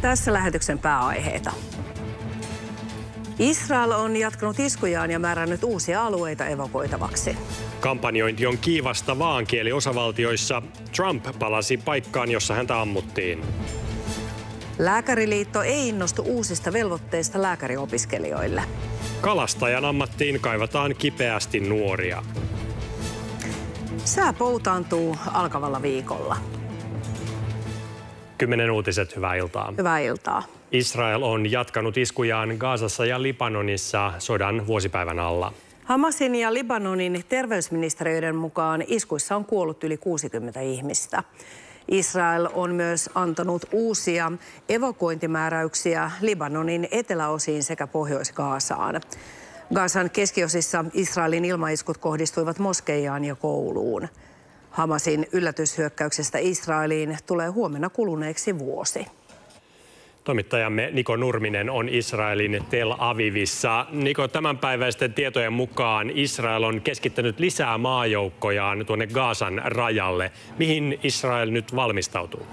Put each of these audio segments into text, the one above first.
Tässä lähetyksen pääaiheita. Israel on jatkanut iskujaan ja määrännyt uusia alueita evakuoitavaksi. Kampanjointi on kiivasta vaankieliosavaltioissa. Trump palasi paikkaan, jossa häntä ammuttiin. Lääkäriliitto ei innostu uusista velvoitteista lääkäriopiskelijoille. Kalastajan ammattiin kaivataan kipeästi nuoria. Sää poutaantuu alkavalla viikolla. 10 uutiset, hyvää iltaa. Hyvää iltaa. Israel on jatkanut iskujaan Gazassa ja Libanonissa sodan vuosipäivän alla. Hamasin ja Libanonin terveysministeriöiden mukaan iskuissa on kuollut yli 60 ihmistä. Israel on myös antanut uusia evakuointimääräyksiä Libanonin eteläosiin sekä Pohjois-Gazaan. Gazan keskiosissa Israelin ilmaiskut kohdistuivat moskeijaan ja kouluun. Hamasin yllätyshyökkäyksestä Israeliin tulee huomenna kuluneeksi vuosi. Toimittajamme Niko Nurminen on Israelin Tel Avivissa. Niko, tämänpäiväisten tietojen mukaan Israel on keskittänyt lisää maajoukkojaan tuonne Gazan rajalle. Mihin Israel nyt valmistautuu?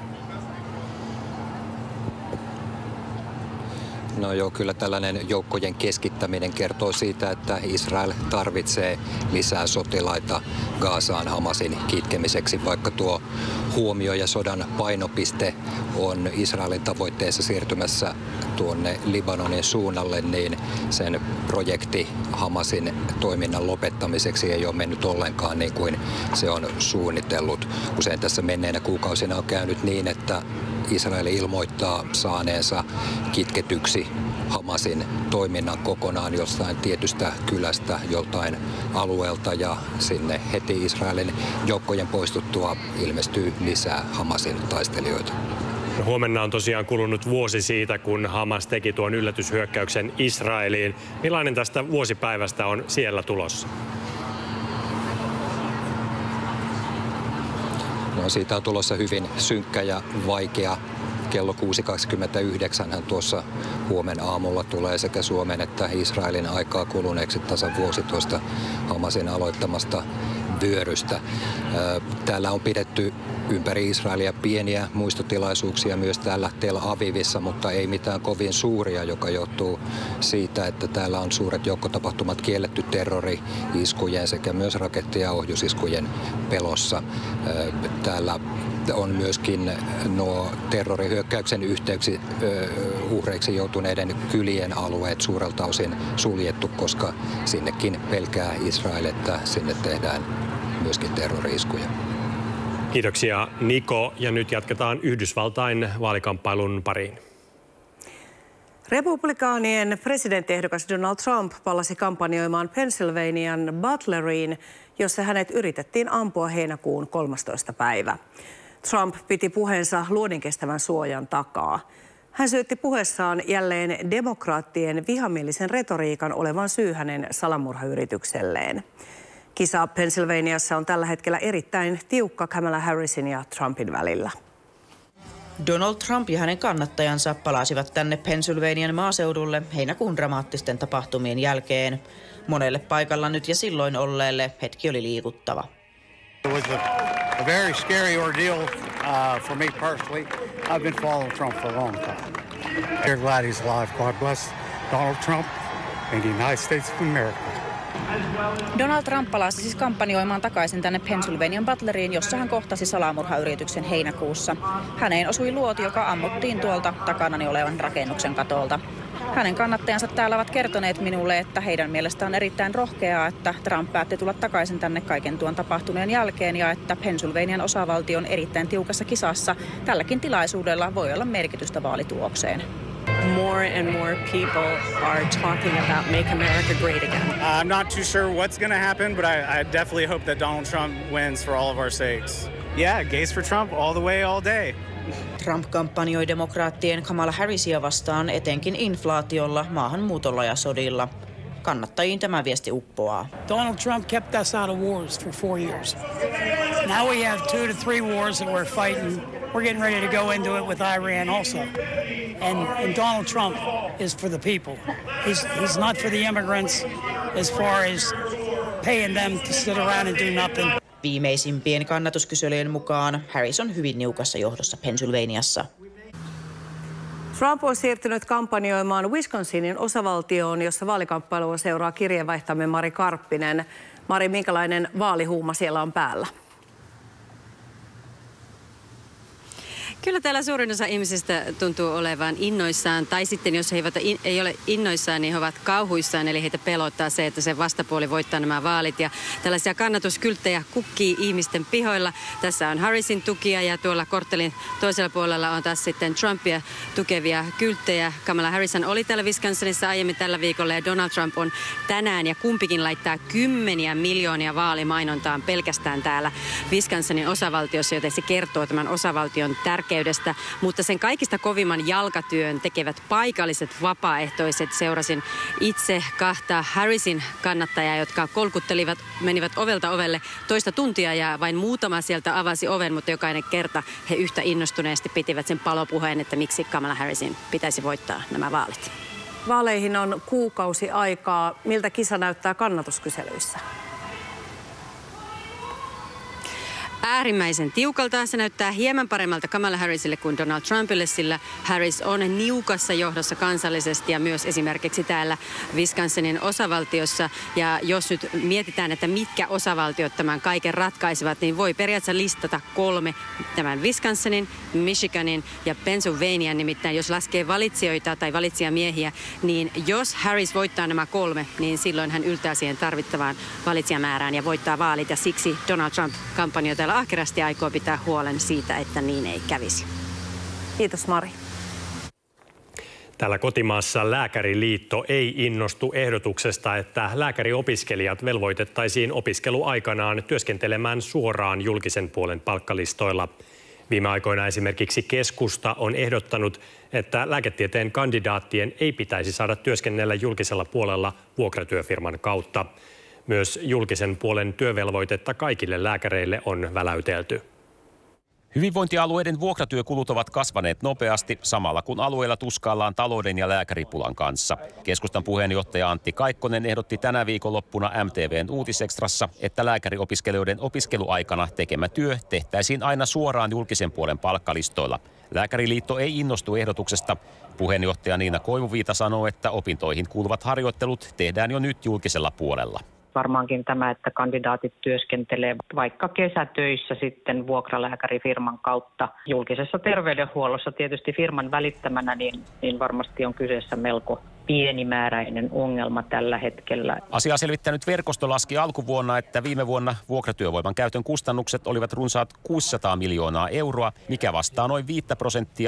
No joo, kyllä tällainen joukkojen keskittäminen kertoo siitä, että Israel tarvitsee lisää sotilaita Gazaan Hamasin kitkemiseksi, vaikka tuo huomio ja sodan painopiste on Israelin tavoitteessa siirtymässä tuonne Libanonin suunnalle, niin sen projekti Hamasin toiminnan lopettamiseksi ei ole mennyt ollenkaan niin kuin se on suunnitellut. Usein tässä menneinä kuukausina on käynyt niin, että Israel ilmoittaa saaneensa kitketyksi Hamasin toiminnan kokonaan jostain tietystä kylästä, joltain alueelta, ja sinne heti Israelin joukkojen poistuttua ilmestyy lisää Hamasin taistelijoita. Huomenna on tosiaan kulunut vuosi siitä, kun Hamas teki tuon yllätyshyökkäyksen Israeliin. Millainen tästä vuosipäivästä on siellä tulossa? No, siitä on tulossa hyvin synkkä ja vaikea. Kello 6.29 hän tuossa huomenna aamulla tulee sekä Suomen että Israelin aikaa kuluneeksi tasan vuosi tuosta Hamasin aloittamasta vyörystä. Täällä on pidetty ympäri Israelia pieniä muistotilaisuuksia myös täällä Tel Avivissa, mutta ei mitään kovin suuria, joka johtuu siitä, että täällä on suuret joukkotapahtumat kielletty terrori-iskujen sekä myös raketti- ja ohjusiskujen pelossa. Täällä on myöskin nuo terrorihyökkäyksen uhreiksi joutuneiden kylien alueet suurelta osin suljettu, koska sinnekin pelkää Israel, että sinne tehdään myöskin terrori-iskuja. Kiitoksia Niko, ja nyt jatketaan Yhdysvaltain vaalikamppailun pariin. Republikaanien presidenttiehdokas Donald Trump palasi kampanjoimaan Pennsylvanian Butleriin, jossa hänet yritettiin ampua heinäkuun 13. päivä. Trump piti puheensa luodinkestävän suojan takaa. Hän syytti puheessaan jälleen demokraattien vihamielisen retoriikan olevan syy hänen salamurhayritykselleen. Kisa Pennsylvaniassa on tällä hetkellä erittäin tiukka Kamala Harrisin ja Trumpin välillä. Donald Trump ja hänen kannattajansa palasivat tänne Pennsylvanian maaseudulle heinäkuun dramaattisten tapahtumien jälkeen. Monelle paikalla nyt ja silloin olleelle hetki oli liikuttava. It was a very scary ordeal for me personally. I've been following Trump for a long time. Very glad he's alive. God bless Donald Trump and the United States of America. Donald Trump palasi siis kampanjoimaan takaisin tänne Pennsylvanian Butleriin, jossa hän kohtasi salamurhayrityksen heinäkuussa. Häneen osui luoti, joka ammuttiin tuolta takanani olevan rakennuksen katolta. Hänen kannattajansa täällä ovat kertoneet minulle, että heidän mielestään on erittäin rohkeaa, että Trump päätti tulla takaisin tänne kaiken tuon tapahtuneen jälkeen ja että Pennsylvanian osavaltio on erittäin tiukassa kisassa. Tälläkin tilaisuudella voi olla merkitystä vaalitulokseen. More and more people are talking about Make America Great Again. I'm not too sure what's going to happen, but I definitely hope that Donald Trump wins for all of our sakes. Yeah, gays for Trump all the way, all day. Trump kampanjoi demokraattien Kamala Harrisia vastaan etenkin inflaatiolla, maahanmuutolla ja sodilla. Kannattajiin tämä viesti uppoaa. Donald Trump kept us out of wars for 4 years. Now we have 2 to 3 wars that we're fighting. We're getting ready to go into it with Iran also. And Donald Trump is for the people. He's not for the immigrants as far as paying them to sit around and do nothing. Viimeisimpien kannatuskyselyjen mukaan Harris on hyvin niukassa johdossa Pennsylvaniassa. Trump on siirtynyt kampanjoimaan Wisconsinin osavaltioon, jossa vaalikamppailua seuraa kirjeenvaihtajamme Mari Karppinen. Mari, minkälainen vaalihuuma siellä on päällä? Kyllä täällä suurin osa ihmisistä tuntuu olevan innoissaan, tai sitten jos he ei ole innoissaan, niin he ovat kauhuissaan, eli heitä pelottaa se, että se vastapuoli voittaa nämä vaalit. Ja tällaisia kannatuskylttejä kukkii ihmisten pihoilla. Tässä on Harrisin tukia ja tuolla korttelin toisella puolella on taas sitten Trumpia tukevia kylttejä. Kamala Harris oli täällä Wisconsinissa aiemmin tällä viikolla ja Donald Trump on tänään ja kumpikin laittaa kymmeniä miljoonia vaalimainontaan pelkästään täällä Wisconsinin osavaltiossa, joten se kertoo tämän osavaltion tärkeydestä. Mutta sen kaikista kovimman jalkatyön tekevät paikalliset vapaaehtoiset. Seurasin itse kahta Harrisin kannattajaa, jotka menivät ovelta ovelle toista tuntia ja vain muutama sieltä avasi oven, mutta jokainen kerta he yhtä innostuneesti pitivät sen palopuheen, että miksi Kamala Harrisin pitäisi voittaa nämä vaalit. Vaaleihin on kuukausi aikaa. Miltä kisa näyttää kannatuskyselyissä? Äärimmäisen tiukalta. Se näyttää hieman paremmalta Kamala Harrisille kuin Donald Trumpille, sillä Harris on niukassa johdossa kansallisesti ja myös esimerkiksi täällä Wisconsinin osavaltiossa. Ja jos nyt mietitään, että mitkä osavaltiot tämän kaiken ratkaisevat, niin voi periaatteessa listata 3 tämän Wisconsinin, Michiganin ja Pennsylvanian. Nimittäin jos laskee valitsijoita tai valitsijamiehiä, niin jos Harris voittaa nämä 3, niin silloin hän yltää siihen tarvittavaan valitsijamäärään ja voittaa vaalit. Ja siksi Donald Trump kampanjoi täällä ahkerasti aikoo pitää huolen siitä, että niin ei kävisi. Kiitos Mari. Täällä kotimaassa Lääkäriliitto ei innostu ehdotuksesta, että lääkäriopiskelijat velvoitettaisiin opiskeluaikanaan työskentelemään suoraan julkisen puolen palkkalistoilla. Viime aikoina esimerkiksi keskusta on ehdottanut, että lääketieteen kandidaattien ei pitäisi saada työskennellä julkisella puolella vuokratyöfirman kautta. Myös julkisen puolen työvelvoitetta kaikille lääkäreille on väläytelty. Hyvinvointialueiden vuokratyökulut ovat kasvaneet nopeasti samalla kun alueilla tuskaillaan talouden ja lääkäripulan kanssa. Keskustan puheenjohtaja Antti Kaikkonen ehdotti tänä viikonloppuna MTV:n Uutisextrassa, että lääkäriopiskelijoiden opiskeluaikana tekemä työ tehtäisiin aina suoraan julkisen puolen palkkalistoilla. Lääkäriliitto ei innostu ehdotuksesta. Puheenjohtaja Niina Koivuviita sanoo, että opintoihin kuuluvat harjoittelut tehdään jo nyt julkisella puolella. Varmaankin tämä, että kandidaatit työskentelee vaikka kesätöissä sitten vuokralääkärifirman kautta. Julkisessa terveydenhuollossa tietysti firman välittämänä, niin varmasti on kyseessä melko pienimääräinen ongelma tällä hetkellä. Asiaa selvittänyt verkosto laski alkuvuonna, että viime vuonna vuokratyövoiman käytön kustannukset olivat runsaat 600 miljoonaa euroa, mikä vastaa noin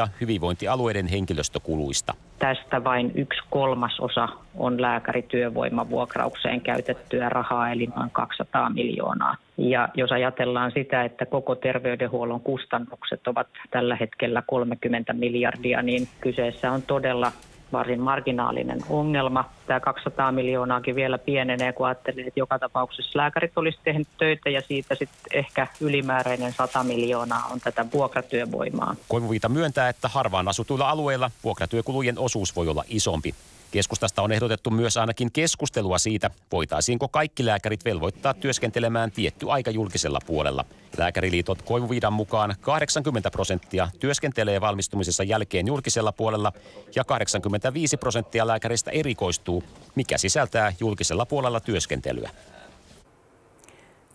5% hyvinvointialueiden henkilöstökuluista. Tästä vain 1/3 on lääkärityövoimavuokraukseen käytettyä rahaa, eli noin 200 miljoonaa. Ja jos ajatellaan sitä, että koko terveydenhuollon kustannukset ovat tällä hetkellä 30 miljardia, niin kyseessä on todella varsin marginaalinen ongelma. Tämä 200 miljoonaakin vielä pienenee, kun ajattelee, että joka tapauksessa lääkärit olisi tehnyt töitä ja siitä sitten ehkä ylimääräinen 100 miljoonaa on tätä vuokratyövoimaa. Koivuviita myöntää, että harvaan asutuilla alueilla vuokratyökulujen osuus voi olla isompi. Keskustasta on ehdotettu myös ainakin keskustelua siitä, voitaisiinko kaikki lääkärit velvoittaa työskentelemään tietty aika julkisella puolella. Lääkäriliitot Koivuviidan mukaan 80% työskentelee valmistumisensa jälkeen julkisella puolella ja 85% lääkäristä erikoistuu, mikä sisältää julkisella puolella työskentelyä.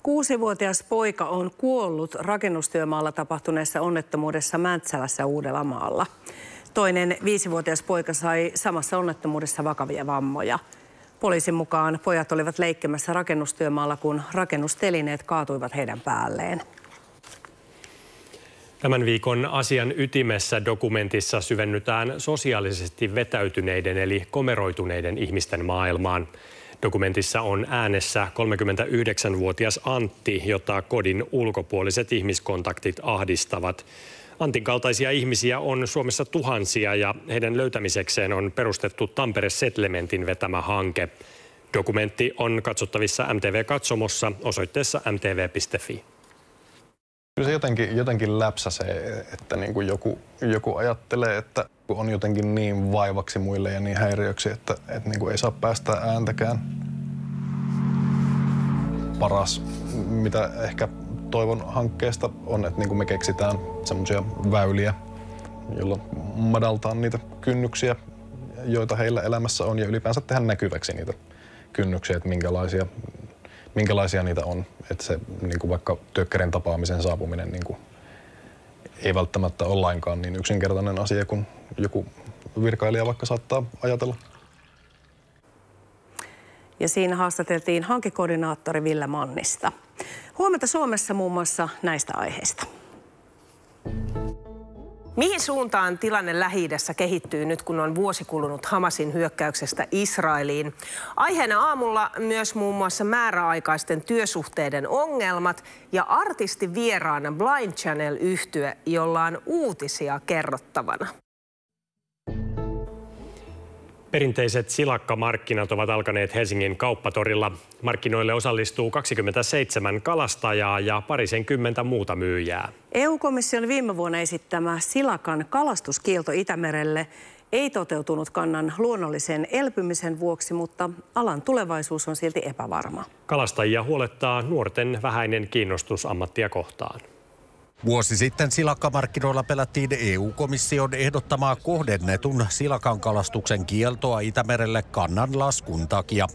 6-vuotias poika on kuollut rakennustyömaalla tapahtuneessa onnettomuudessa Mäntsälässä Uudellamaalla. Toinen 5-vuotias poika sai samassa onnettomuudessa vakavia vammoja. Poliisin mukaan pojat olivat leikkimässä rakennustyömaalla, kun rakennustelineet kaatuivat heidän päälleen. Tämän viikon Asian ytimessä -dokumentissa syvennytään sosiaalisesti vetäytyneiden eli komeroituneiden ihmisten maailmaan. Dokumentissa on äänessä 39-vuotias Antti, jota kodin ulkopuoliset ihmiskontaktit ahdistavat. Antin kaltaisia ihmisiä on Suomessa tuhansia ja heidän löytämisekseen on perustettu Tampere Settlementin vetämä hanke. Dokumentti on katsottavissa MTV-katsomossa osoitteessa mtv.fi. Kyllä se jotenkin läpsäsee, että niin kuin joku ajattelee, että on jotenkin niin vaivaksi muille ja niin häiriöksi, että niin kuin ei saa päästä ääntäkään. Paras, mitä ehkä toivon hankkeesta on, että niin kuin me keksitään semmoisia väyliä, jolla madaltaa niitä kynnyksiä, joita heillä elämässä on, ja ylipäänsä tehdä näkyväksi niitä kynnyksiä, että minkälaisia niitä on. Että se niin kuin vaikka työkkärin tapaamisen saapuminen niin kuin ei välttämättä ole lainkaan niin yksinkertainen asia kuin joku virkailija vaikka saattaa ajatella. Ja siinä haastateltiin hankekoordinaattori Ville Mannista. Huomenta Suomessa muun muassa näistä aiheista. Mihin suuntaan tilanne Lähi-idässä kehittyy nyt, kun on vuosi kulunut Hamasin hyökkäyksestä Israeliin? Aiheena aamulla myös muun muassa määräaikaisten työsuhteiden ongelmat ja artistivieraana Blind Channel-yhtye, jolla on uutisia kerrottavana. Perinteiset silakkamarkkinat ovat alkaneet Helsingin kauppatorilla. Markkinoille osallistuu 27 kalastajaa ja parisenkymmentä muuta myyjää. EU-komission viime vuonna esittämä silakan kalastuskielto Itämerelle ei toteutunut kannan luonnollisen elpymisen vuoksi, mutta alan tulevaisuus on silti epävarma. Kalastajia huolettaa nuorten vähäinen kiinnostus ammattia kohtaan. Vuosi sitten silakkamarkkinoilla pelättiin EU-komission ehdottamaa kohdennetun silakan kalastuksen kieltoa Itämerelle kannan laskun takia.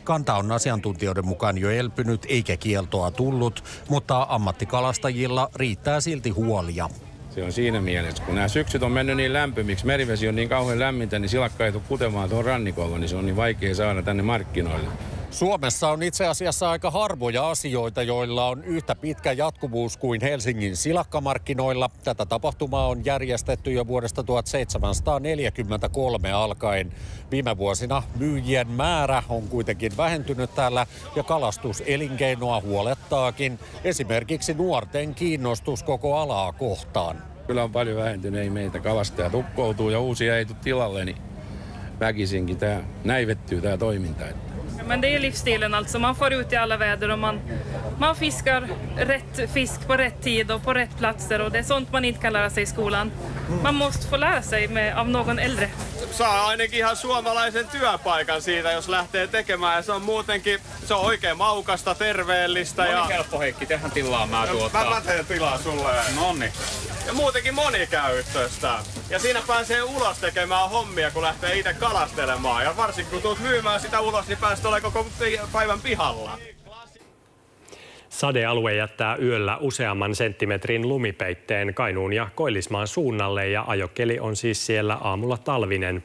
Kanta on asiantuntijoiden mukaan jo elpynyt eikä kieltoa tullut, mutta ammattikalastajilla riittää silti huolia. Se on siinä mielessä, kun nämä syksyt on mennyt niin lämpimiksi, merivesi on niin kauhean lämmintä, niin silakka ei tule kutemaan tuohon rannikolla, niin se on niin vaikea saada tänne markkinoille. Suomessa on itse asiassa aika harvoja asioita, joilla on yhtä pitkä jatkuvuus kuin Helsingin silakkamarkkinoilla. Tätä tapahtumaa on järjestetty jo vuodesta 1743 alkaen. Viime vuosina myyjien määrä on kuitenkin vähentynyt täällä ja kalastuselinkeinoa huolettaakin. Esimerkiksi nuorten kiinnostus koko alaa kohtaan. Kyllä on paljon vähentynyt, ei meitä kalastajat ukkoutuu ja uusia ei tule tilalle, niin väkisinkin tämä näivettyy tämä toiminta. Men det är livsstilen alltså. Man får ut i alla väder och man fiskar rätt fisk på rätt tid och på rätt platser och det är sånt man inte kan lära sig i skolan. Man måste få lära sig av någon äldre. Saa ainakin ihan suomalaisen työpaikan siitä, jos lähtee tekemään ja se on muutenkin, se on oikein maukasta, terveellistä. No niin helppo Heikki, tehdään tilaa mä tuottaa. Mä teen tilaa sulle. Noniin. Ja muutenkin monikäyttöistä. Ja siinä pääsee ulos tekemään hommia, kun lähtee itse kalastelemaan. Ja varsinkin kun tulet myymään sitä ulos, niin pääset olemaan koko päivän pihalla. Sadealue jättää yöllä useamman senttimetrin lumipeitteen Kainuun ja Koillismaan suunnalle ja ajokeli on siis siellä aamulla talvinen.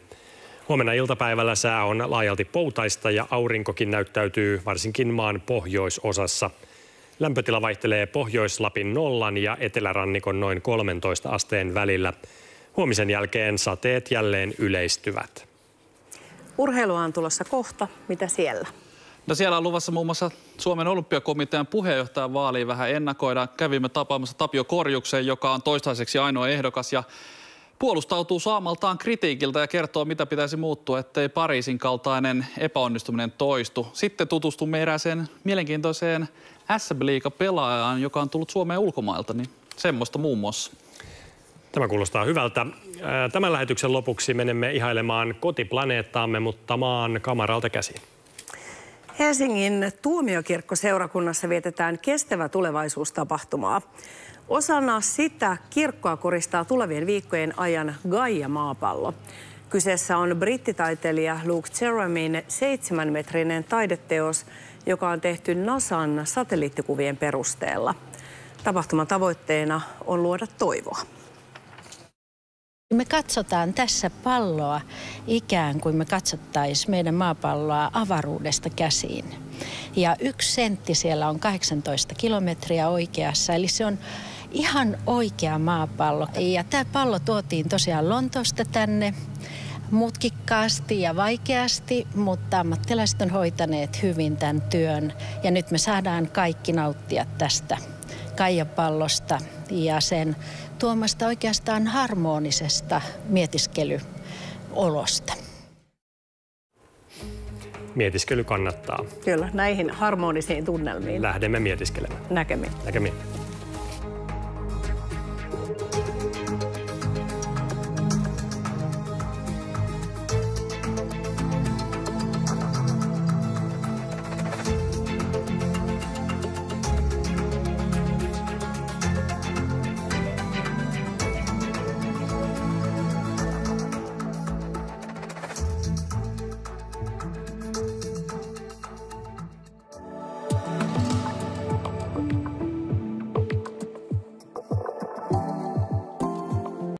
Huomenna iltapäivällä sää on laajalti poutaista ja aurinkokin näyttäytyy varsinkin maan pohjoisosassa. Lämpötila vaihtelee Pohjois-Lapin 0 ja etelärannikon noin 13 asteen välillä. Huomisen jälkeen sateet jälleen yleistyvät. Urheilua on tulossa kohta. Mitä siellä? No siellä on luvassa muun muassa Suomen olympiakomitean puheenjohtajan vaaliin vähän ennakoidaan. Kävimme tapaamassa Tapio Korjuksen, joka on toistaiseksi ainoa ehdokas ja puolustautuu saamaltaan kritiikiltä ja kertoo, mitä pitäisi muuttua, ettei Pariisin kaltainen epäonnistuminen toistu. Sitten tutustumme erääseen mielenkiintoiseen SM-liiga-pelaajaan, joka on tullut Suomeen ulkomailta, niin semmoista muun muassa. Tämä kuulostaa hyvältä. Tämän lähetyksen lopuksi menemme ihailemaan kotiplaneettaamme, mutta maan kamaralta käsin. Helsingin tuomiokirkkoseurakunnassa vietetään Kestävä tulevaisuus-tapahtumaa. Osana sitä kirkkoa koristaa tulevien viikkojen ajan Gaia-maapallo. Kyseessä on brittitaiteilija Luke Jeremyn 7-metrinen taideteos, joka on tehty NASAn satelliittikuvien perusteella. Tapahtuman tavoitteena on luoda toivoa. Me katsotaan tässä palloa ikään kuin me katsottaisiin meidän maapalloa avaruudesta käsiin. Ja 1 sentti siellä on 18 kilometriä oikeassa, eli se on ihan oikea maapallo. Ja tämä pallo tuotiin tosiaan Lontoosta tänne mutkikkaasti ja vaikeasti, mutta ammattilaiset on hoitaneet hyvin tämän työn. Ja nyt me saadaan kaikki nauttia tästä Gaia-pallosta ja sen tuomasta oikeastaan harmonisesta mietiskelyolosta. Mietiskely kannattaa. Kyllä, näihin harmonisiin tunnelmiin. Lähdemme mietiskelemään. Näkemiin. Näkemiin.